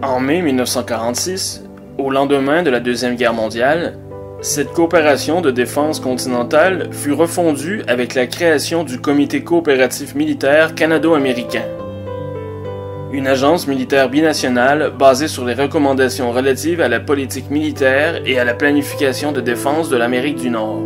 En mai 1946, au lendemain de la Deuxième Guerre mondiale, cette coopération de défense continentale fut refondue avec la création du Comité coopératif militaire canado-américain, une agence militaire binationale basée sur les recommandations relatives à la politique militaire et à la planification de défense de l'Amérique du Nord.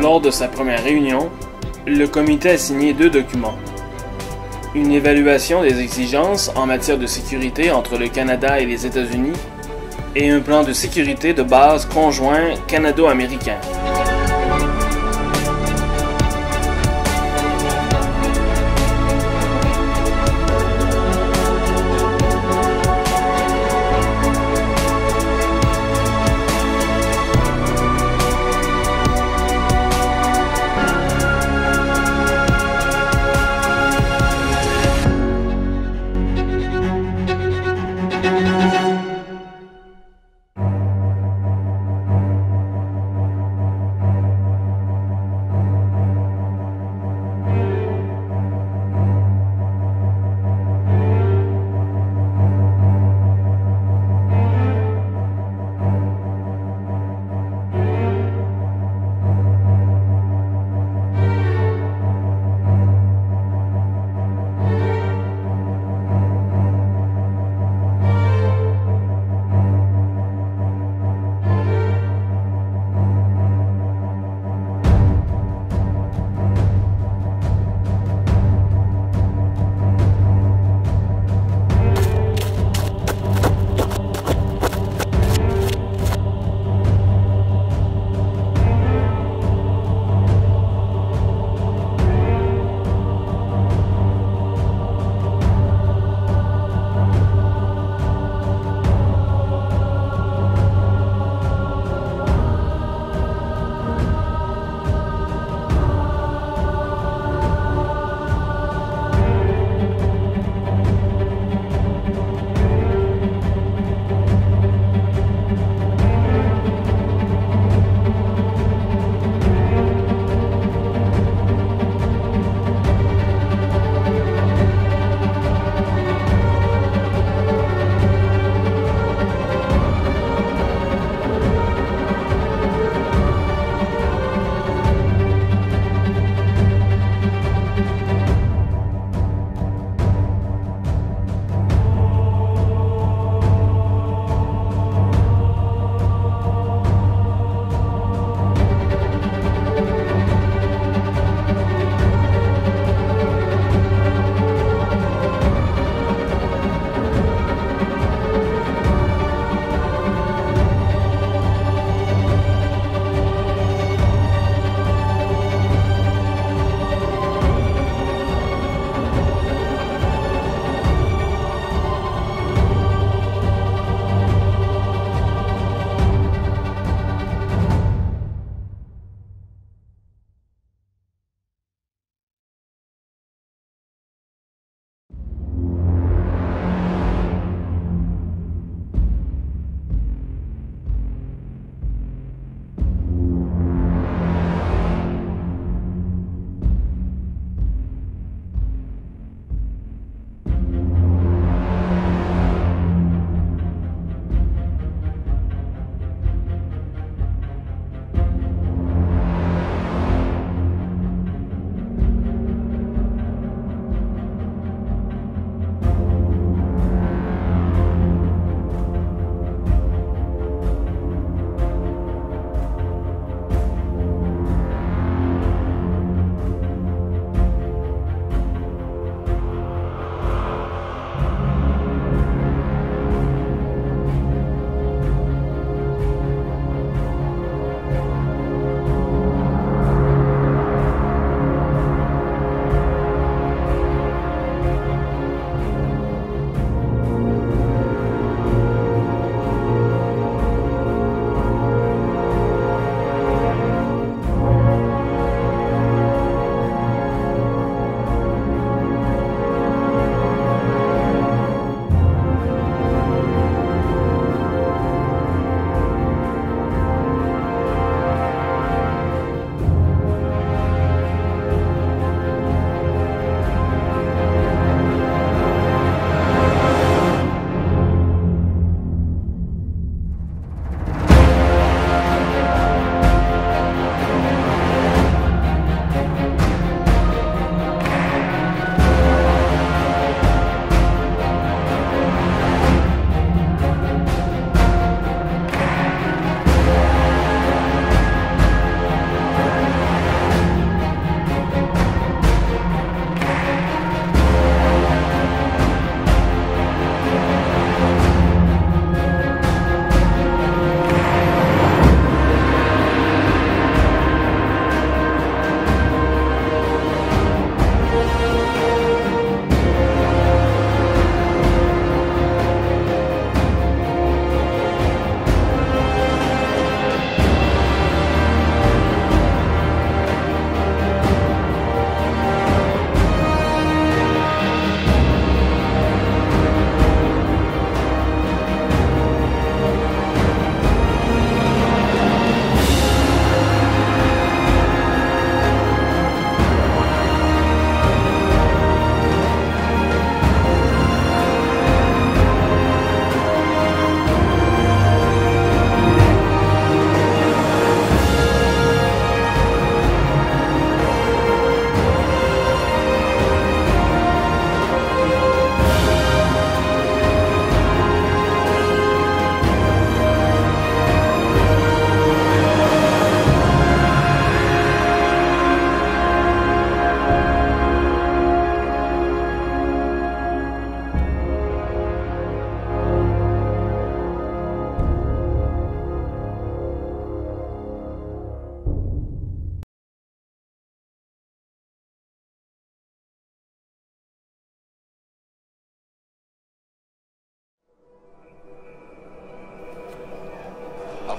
Lors de sa première réunion, le comité a signé 2 documents. Une évaluation des exigences en matière de sécurité entre le Canada et les États-Unis et un plan de sécurité de base conjoint canado-américain.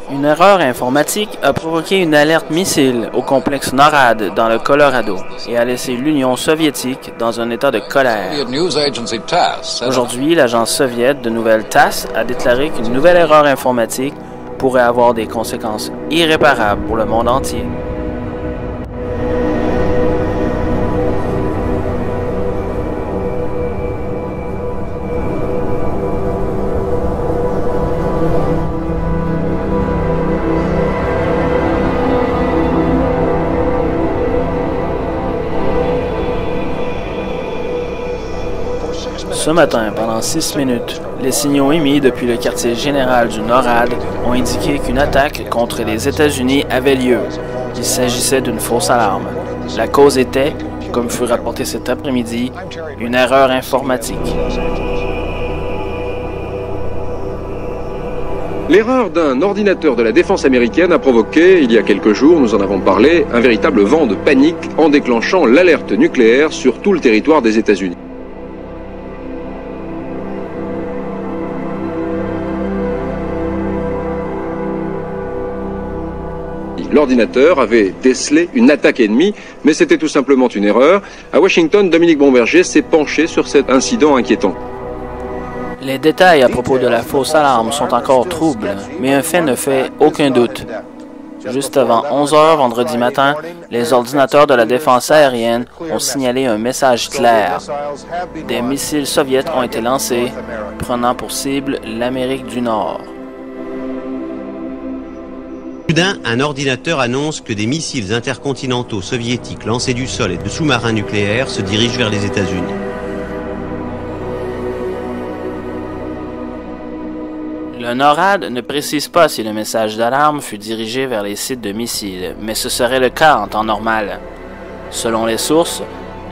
Une erreur informatique a provoqué une alerte missile au complexe NORAD dans le Colorado et a laissé l'Union soviétique dans un état de colère. Aujourd'hui, l'agence soviétique de nouvelles TASS a déclaré qu'une nouvelle erreur informatique pourrait avoir des conséquences irréparables pour le monde entier. Ce matin, pendant 6 minutes, les signaux émis depuis le quartier général du NORAD ont indiqué qu'une attaque contre les États-Unis avait lieu. Il s'agissait d'une fausse alarme. La cause était, comme fut rapporté cet après-midi, une erreur informatique. L'erreur d'un ordinateur de la défense américaine a provoqué, il y a quelques jours, nous en avons parlé, un véritable vent de panique en déclenchant l'alerte nucléaire sur tout le territoire des États-Unis. L'ordinateur avait décelé une attaque ennemie, mais c'était tout simplement une erreur. À Washington, Dominique Bomberger s'est penché sur cet incident inquiétant. Les détails à propos de la fausse alarme sont encore troubles, mais un fait ne fait aucun doute. Juste avant 11 h vendredi matin, les ordinateurs de la défense aérienne ont signalé un message clair. Des missiles soviétiques ont été lancés, prenant pour cible l'Amérique du Nord. Soudain, un ordinateur annonce que des missiles intercontinentaux soviétiques lancés du sol et de sous-marins nucléaires se dirigent vers les États-Unis. Le NORAD ne précise pas si le message d'alarme fut dirigé vers les sites de missiles, mais ce serait le cas en temps normal. Selon les sources,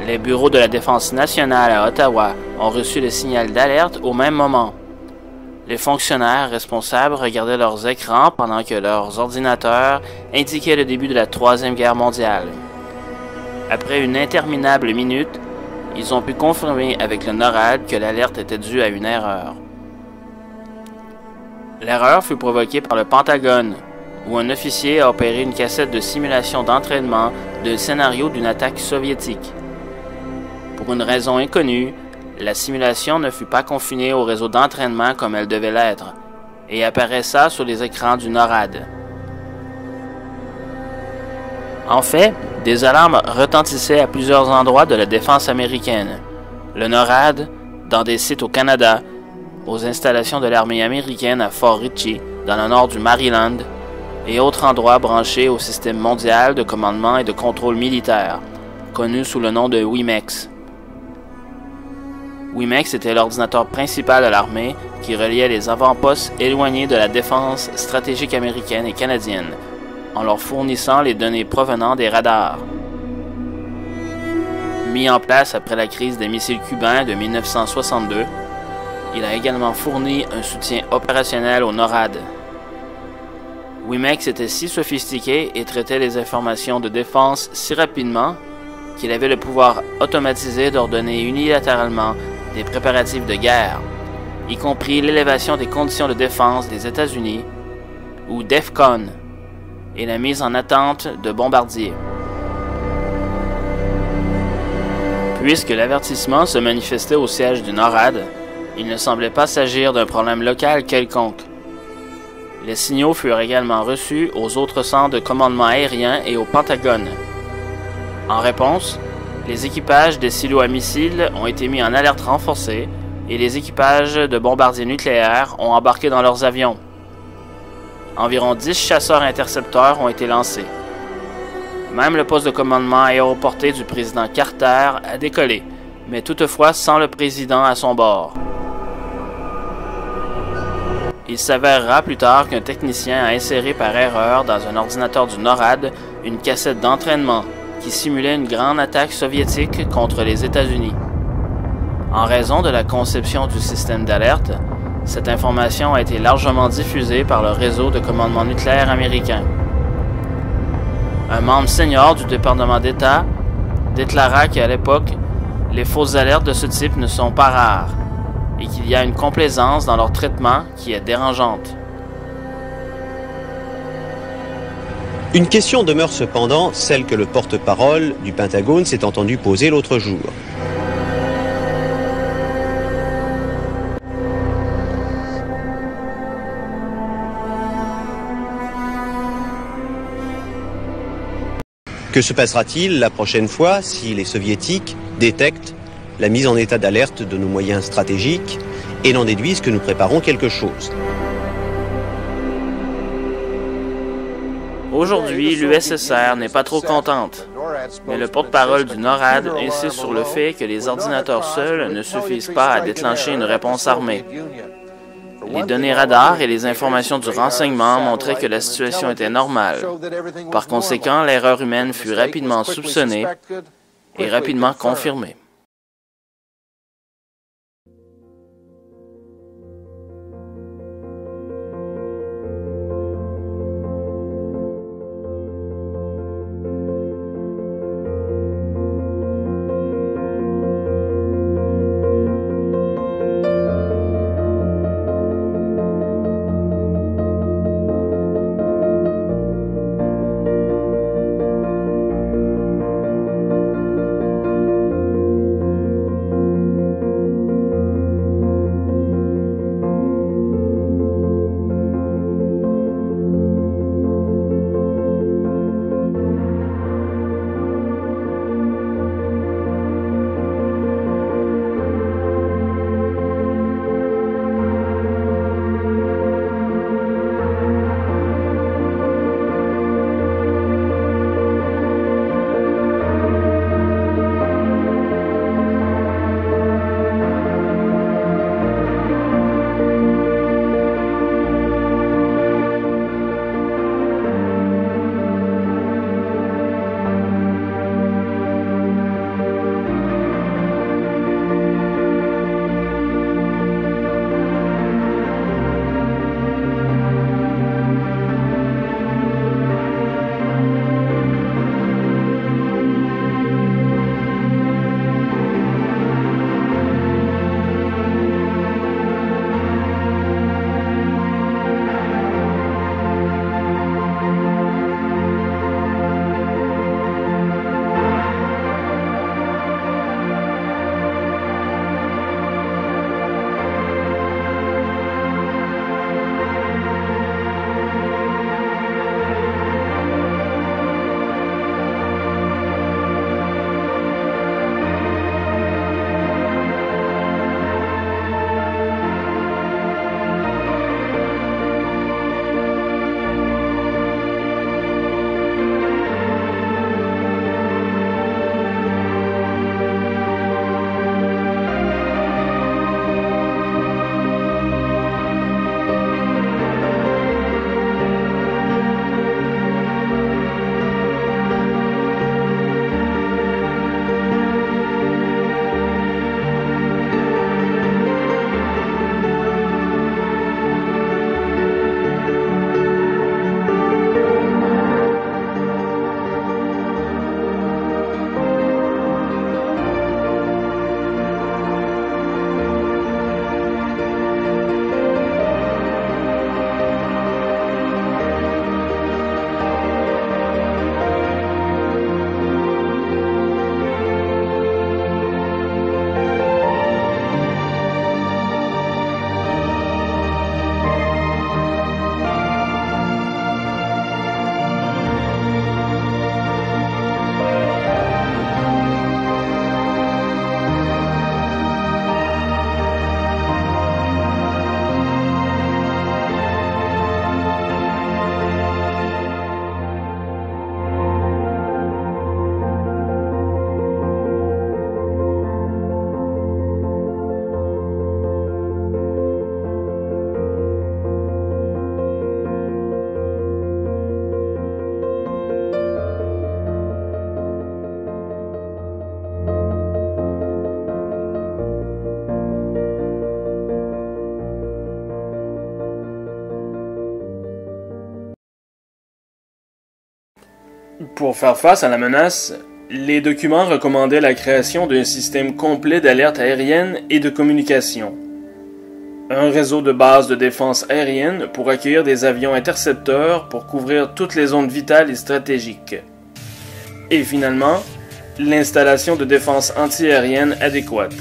les bureaux de la Défense nationale à Ottawa ont reçu le signal d'alerte au même moment. Les fonctionnaires responsables regardaient leurs écrans pendant que leurs ordinateurs indiquaient le début de la Troisième Guerre mondiale. Après une interminable minute, ils ont pu confirmer avec le NORAD que l'alerte était due à une erreur. L'erreur fut provoquée par le Pentagone, où un officier a opéré une cassette de simulation d'entraînement de scénario d'une attaque soviétique. Pour une raison inconnue, la simulation ne fut pas confinée au réseau d'entraînement comme elle devait l'être, et apparaissa sur les écrans du NORAD. En fait, des alarmes retentissaient à plusieurs endroits de la défense américaine. Le NORAD, dans des sites au Canada, aux installations de l'armée américaine à Fort Ritchie, dans le nord du Maryland, et autres endroits branchés au système mondial de commandement et de contrôle militaire, connu sous le nom de WIMEX. WIMEX était l'ordinateur principal de l'armée qui reliait les avant-postes éloignés de la défense stratégique américaine et canadienne, en leur fournissant les données provenant des radars. Mis en place après la crise des missiles cubains de 1962, il a également fourni un soutien opérationnel au NORAD. WIMEX était si sophistiqué et traitait les informations de défense si rapidement qu'il avait le pouvoir automatisé d'ordonner unilatéralement des préparatifs de guerre, y compris l'élévation des conditions de défense des États-Unis, ou DEFCON, et la mise en attente de bombardiers. Puisque l'avertissement se manifestait au siège du NORAD, il ne semblait pas s'agir d'un problème local quelconque. Les signaux furent également reçus aux autres centres de commandement aérien et au Pentagone. En réponse, les équipages des silos à missiles ont été mis en alerte renforcée et les équipages de bombardiers nucléaires ont embarqué dans leurs avions. Environ 10 chasseurs intercepteurs ont été lancés. Même le poste de commandement aéroporté du président Carter a décollé, mais toutefois sans le président à son bord. Il s'avérera plus tard qu'un technicien a inséré par erreur dans un ordinateur du NORAD une cassette d'entraînement qui simulait une grande attaque soviétique contre les États-Unis. En raison de la conception du système d'alerte, cette information a été largement diffusée par le réseau de commandement nucléaire américain. Un membre senior du département d'État déclara qu'à l'époque, les fausses alertes de ce type ne sont pas rares et qu'il y a une complaisance dans leur traitement qui est dérangeante. Une question demeure cependant, celle que le porte-parole du Pentagone s'est entendu poser l'autre jour. Que se passera-t-il la prochaine fois si les soviétiques détectent la mise en état d'alerte de nos moyens stratégiques et n'en déduisent que nous préparons quelque chose? Aujourd'hui, l'USSR n'est pas trop contente, mais le porte-parole du NORAD insiste sur le fait que les ordinateurs seuls ne suffisent pas à déclencher une réponse armée. Les données radar et les informations du renseignement montraient que la situation était normale. Par conséquent, l'erreur humaine fut rapidement soupçonnée et rapidement confirmée. Pour faire face à la menace, les documents recommandaient la création d'un système complet d'alerte aérienne et de communication. un réseau de bases de défense aérienne pour accueillir des avions intercepteurs pour couvrir toutes les zones vitales et stratégiques. Et finalement, l'installation de défense antiaérienne adéquate.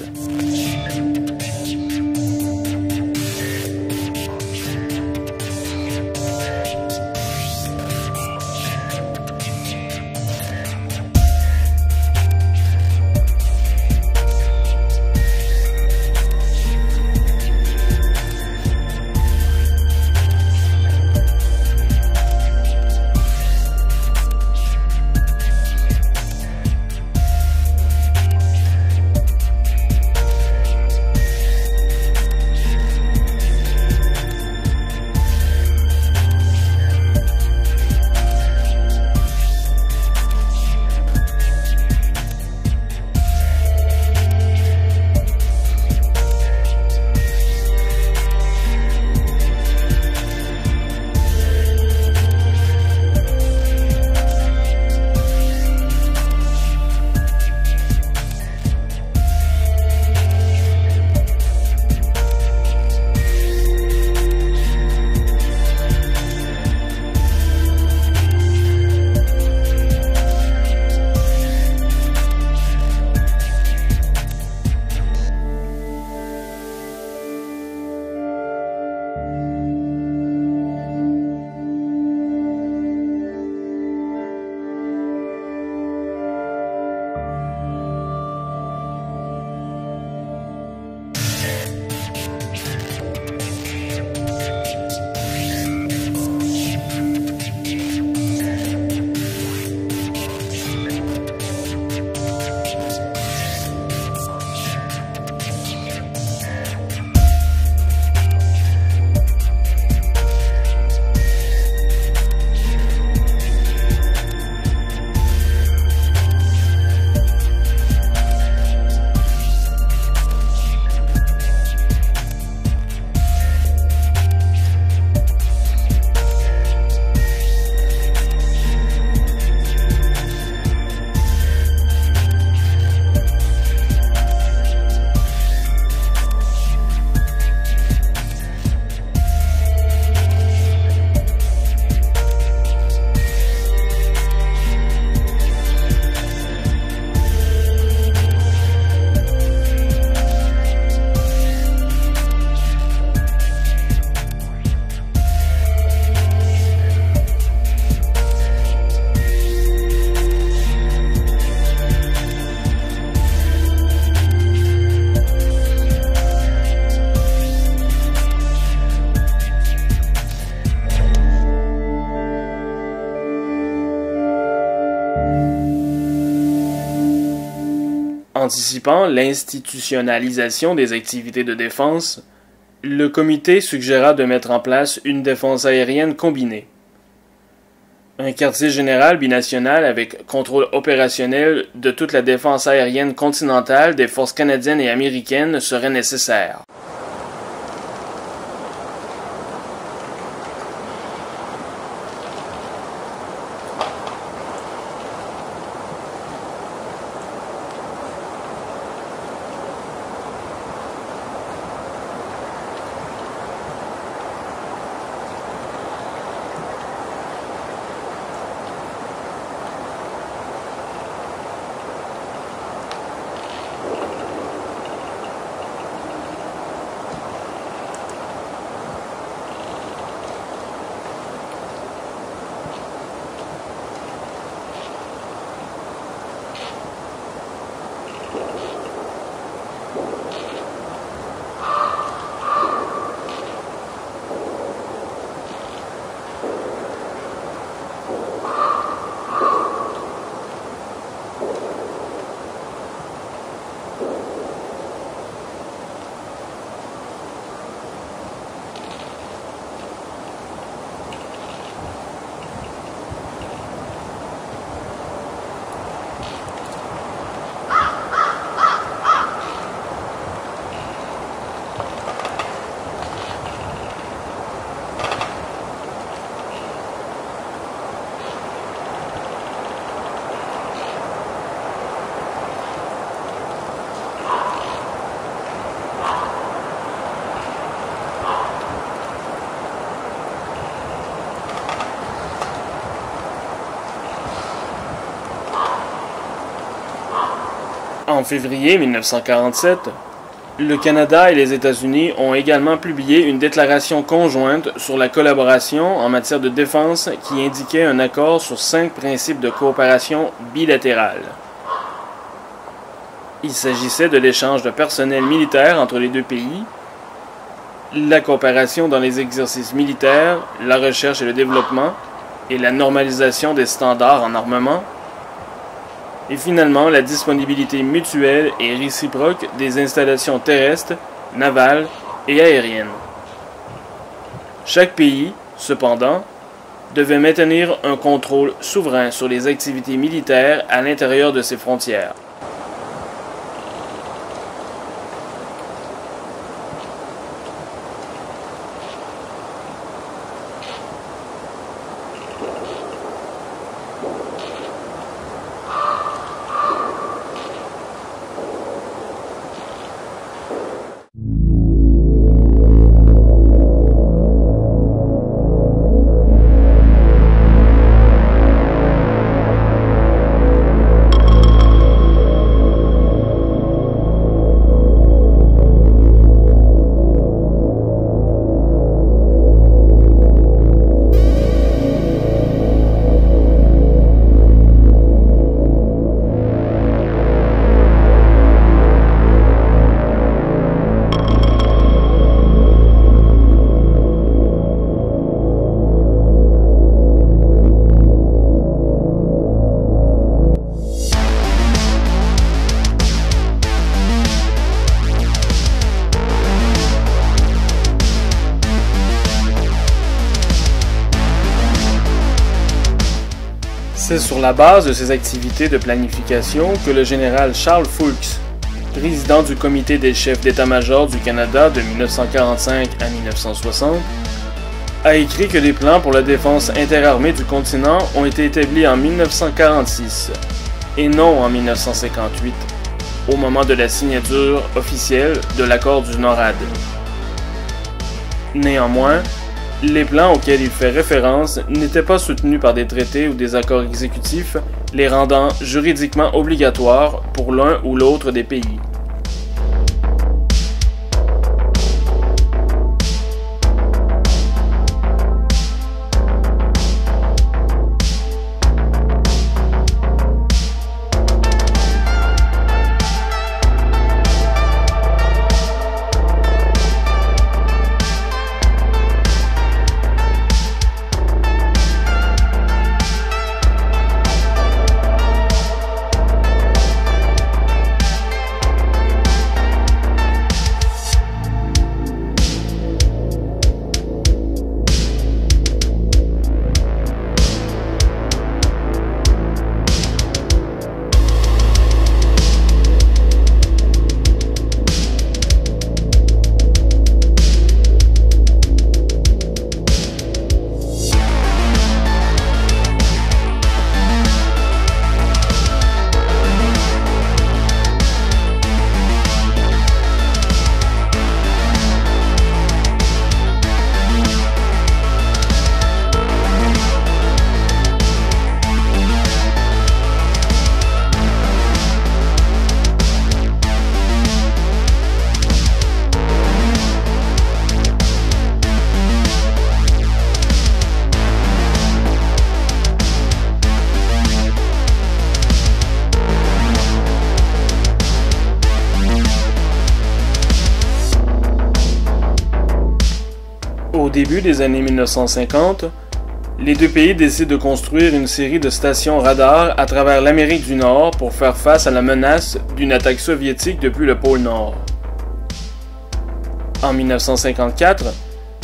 Anticipant l'institutionnalisation des activités de défense, le comité suggéra de mettre en place une défense aérienne combinée. Un quartier général binational avec contrôle opérationnel de toute la défense aérienne continentale des forces canadiennes et américaines serait nécessaire. En février 1947, le Canada et les États-Unis ont également publié une déclaration conjointe sur la collaboration en matière de défense qui indiquait un accord sur 5 principes de coopération bilatérale. Il s'agissait de l'échange de personnel militaire entre les deux pays, la coopération dans les exercices militaires, la recherche et le développement, et la normalisation des standards en armement, et finalement la disponibilité mutuelle et réciproque des installations terrestres, navales et aériennes. Chaque pays, cependant, devait maintenir un contrôle souverain sur les activités militaires à l'intérieur de ses frontières. C'est sur la base de ces activités de planification que le général Charles Foulkes, président du comité des chefs d'état-major du Canada de 1945 à 1960, a écrit que les plans pour la défense interarmée du continent ont été établis en 1946 et non en 1958, au moment de la signature officielle de l'accord du NORAD. Néanmoins, les plans auxquels il fait référence n'étaient pas soutenus par des traités ou des accords exécutifs les rendant juridiquement obligatoires pour l'un ou l'autre des pays. Au début des années 1950, les deux pays décident de construire une série de stations radars à travers l'Amérique du Nord pour faire face à la menace d'une attaque soviétique depuis le pôle Nord. En 1954,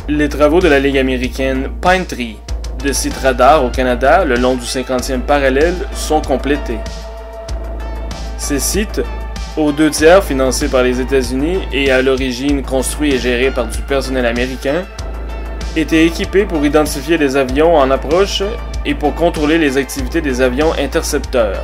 les travaux de la Ligue américaine Pine Tree de sites radars au Canada le long du 50e parallèle sont complétés. Ces sites, aux 2/3 financés par les États-Unis et à l'origine construits et gérés par du personnel américain, étaient équipés pour identifier les avions en approche et pour contrôler les activités des avions intercepteurs.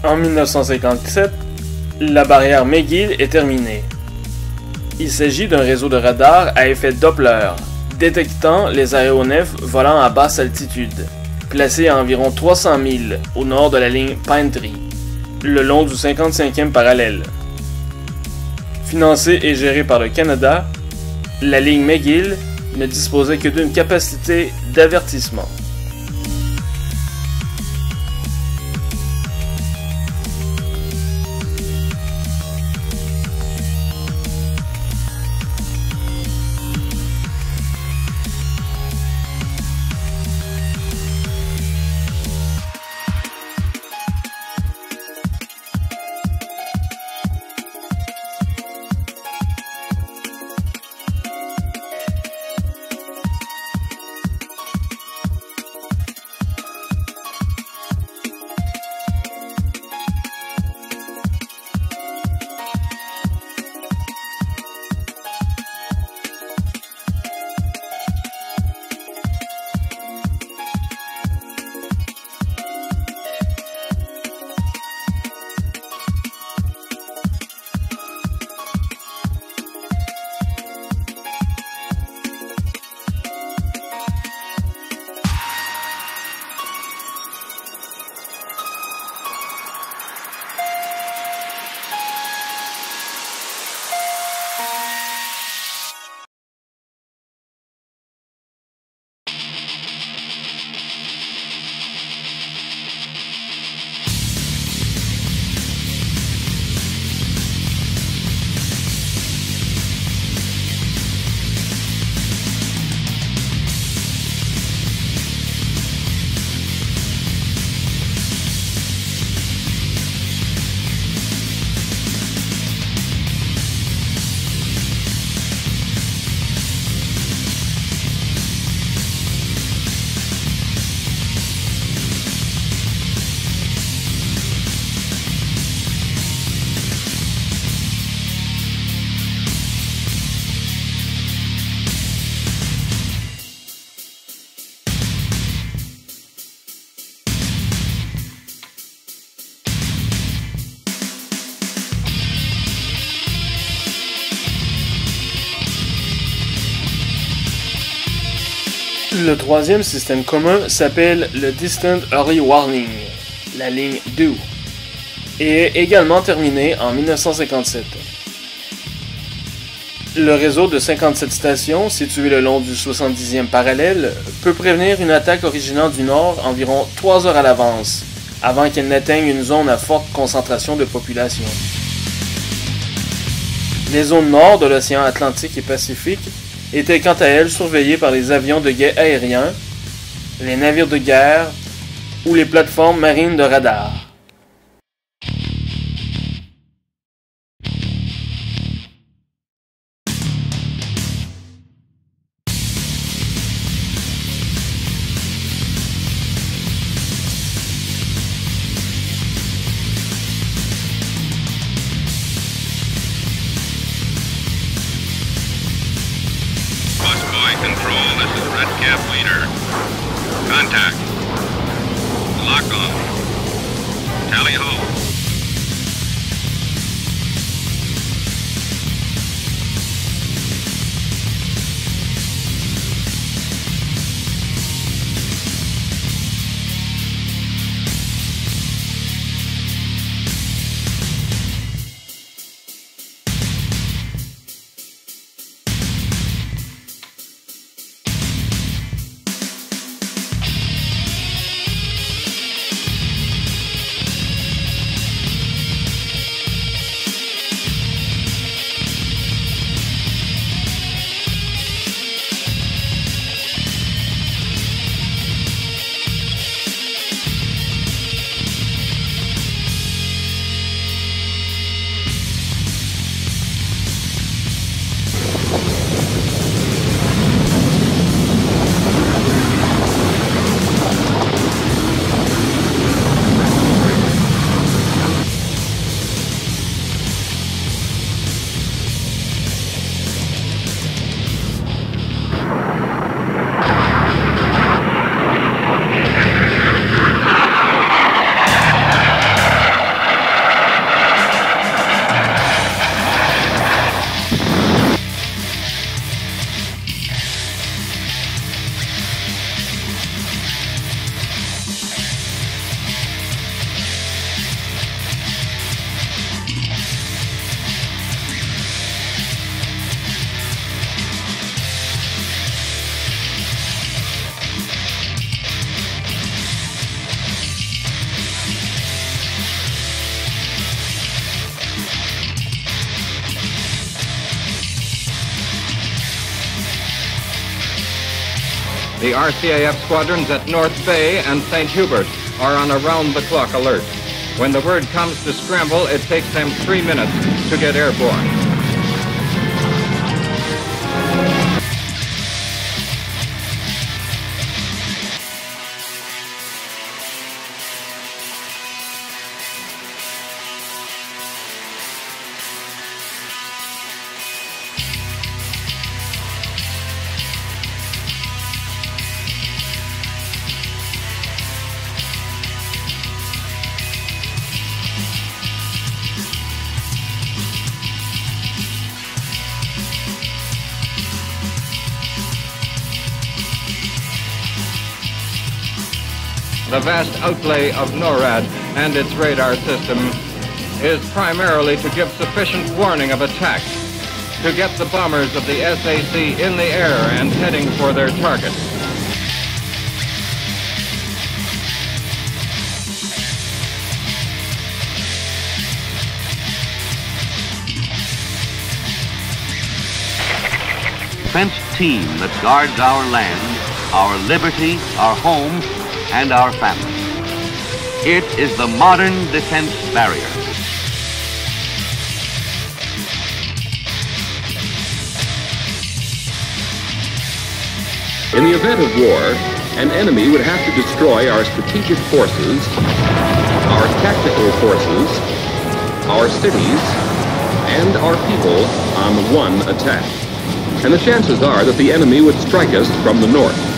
En 1957, la barrière McGill est terminée. Il s'agit d'un réseau de radars à effet Doppler, détectant les aéronefs volant à basse altitude, placés à environ 300 milles au nord de la ligne Pine Tree, le long du 55e parallèle. Financée et gérée par le Canada, la ligne McGill ne disposait que d'une capacité d'avertissement. Le troisième système commun s'appelle le Distant Early Warning, la ligne DEW, et est également terminé en 1957. Le réseau de 57 stations, situé le long du 70e parallèle, peut prévenir une attaque originant du nord environ 3 heures à l'avance, avant qu'elle n'atteigne une zone à forte concentration de population. Les zones nord de l'océan Atlantique et Pacifique étaient quant à elles surveillées par les avions de guet aériens, les navires de guerre ou les plateformes marines de radar. Control, this is Red Cap Leader. Contact. Lock on. Tally ho. The RCAF squadrons at North Bay and St. Hubert are on a round-the-clock alert. When the word comes to scramble, it takes them 3 minutes to get airborne. The vast outlay of NORAD and its radar system is primarily to give sufficient warning of attack, to get the bombers of the SAC in the air and heading for their target. Fenced team that guards our land, our liberty, our home, and our family. It is the modern defense barrier. In the event of war, an enemy would have to destroy our strategic forces, our tactical forces, our cities, and our people on one attack. And the chances are that the enemy would strike us from the north.